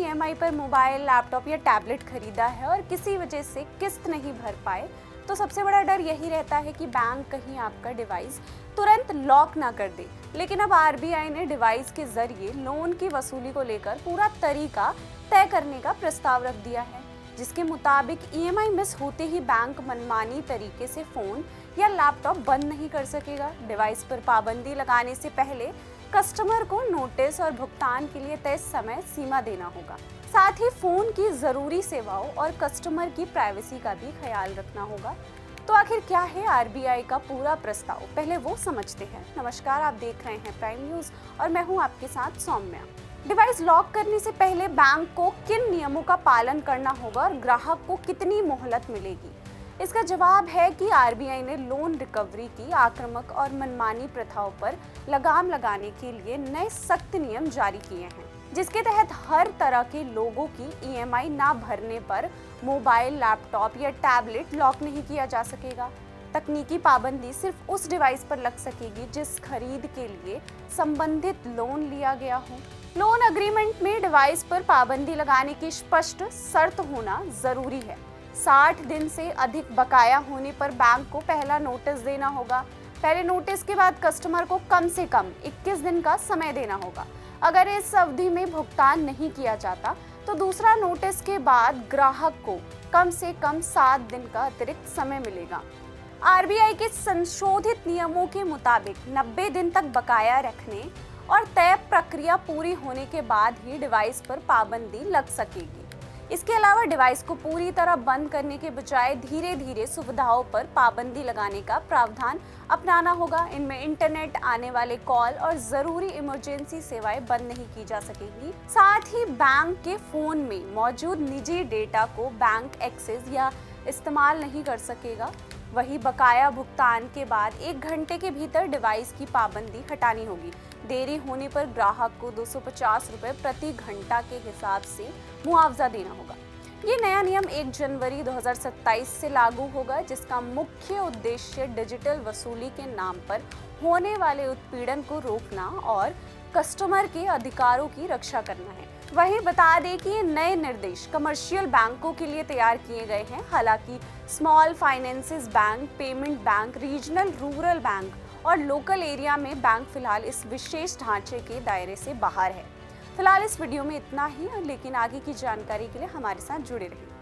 EMI पर mobile, laptop या tablet खरीदा है और किसी वजह से किस्त नहीं भर पाए, तो सबसे बड़ा डर यही रहता है कि बैंक कहीं आपका डिवाइस तुरंत लॉक ना कर दे। लेकिन अब आरबीआई ने डिवाइस के जरिए लोन की वसूली को लेकर पूरा तरीका तय करने का प्रस्ताव रख दिया है, जिसके मुताबिक ईएमआई मिस होते ही बैंक मनमानी तरीके से फोन या लैपटॉप बंद नहीं कर सकेगा। डिवाइस पर पाबंदी लगाने से पहले कस्टमर को नोटिस और भुगतान के लिए तय समय सीमा देना होगा। साथ ही फोन की जरूरी सेवाओं और कस्टमर की प्राइवेसी का भी ख्याल रखना होगा। तो आखिर क्या है आरबीआई का पूरा प्रस्ताव, पहले वो समझते हैं। नमस्कार, आप देख रहे हैं प्राइम न्यूज और मैं हूं आपके साथ सौम्या। डिवाइस लॉक करने से पहले बैंक को किन नियमों का पालन करना होगा और ग्राहक को कितनी मोहलत मिलेगी? इसका जवाब है कि आरबीआई ने लोन रिकवरी की आक्रामक और मनमानी प्रथाओं पर लगाम लगाने के लिए नए सख्त नियम जारी किए हैं, जिसके तहत हर तरह के लोगों की ईएमआई ना भरने पर मोबाइल, लैपटॉप या टैबलेट लॉक नहीं किया जा सकेगा। तकनीकी पाबंदी सिर्फ उस डिवाइस पर लग सकेगी जिस खरीद के लिए संबंधित लोन लिया गया हो। लोन एग्रीमेंट में डिवाइस पर पाबंदी लगाने की स्पष्ट शर्त होना जरूरी है। 60 दिन से अधिक बकाया होने पर बैंक को पहला नोटिस देना होगा। पहले नोटिस के बाद कस्टमर को कम से कम 21 दिन का समय देना होगा। अगर इस अवधि में भुगतान नहीं किया जाता तो दूसरा नोटिस के बाद ग्राहक को कम से कम 7 दिन का अतिरिक्त समय मिलेगा। आरबीआई के संशोधित नियमों के मुताबिक 90 दिन तक बकाया रखने और तय प्रक्रिया पूरी होने के बाद ही डिवाइस पर पाबंदी लग सकेगी। इसके अलावा डिवाइस को पूरी तरह बंद करने के बजाय धीरे धीरे सुविधाओं पर पाबंदी लगाने का प्रावधान अपनाना होगा। इनमें इंटरनेट, आने वाले कॉल और जरूरी इमरजेंसी सेवाएं बंद नहीं की जा सकेंगी। साथ ही बैंक के फोन में मौजूद निजी डेटा को बैंक एक्सेस या इस्तेमाल नहीं कर सकेगा। वही बकाया भुगतान के बाद 1 घंटे के भीतर डिवाइस की पाबंदी हटानी होगी। देरी होने पर ग्राहक को 250 रुपये प्रति घंटा के हिसाब से मुआवजा देना होगा। ये नया नियम 1 जनवरी 2027 से लागू होगा, जिसका मुख्य उद्देश्य डिजिटल वसूली के नाम पर होने वाले उत्पीड़न को रोकना और कस्टमर के अधिकारों की रक्षा करना है। वहीं बता दें कि ये नए निर्देश कमर्शियल बैंकों के लिए तैयार किए गए हैं। हालांकि small finances bank, payment bank, regional rural bank और लोकल एरिया में बैंक फिलहाल इस विशेष ढांचे के दायरे से बाहर है। फिलहाल इस वीडियो में इतना ही, लेकिन आगे की जानकारी के लिए हमारे साथ जुड़े रहें।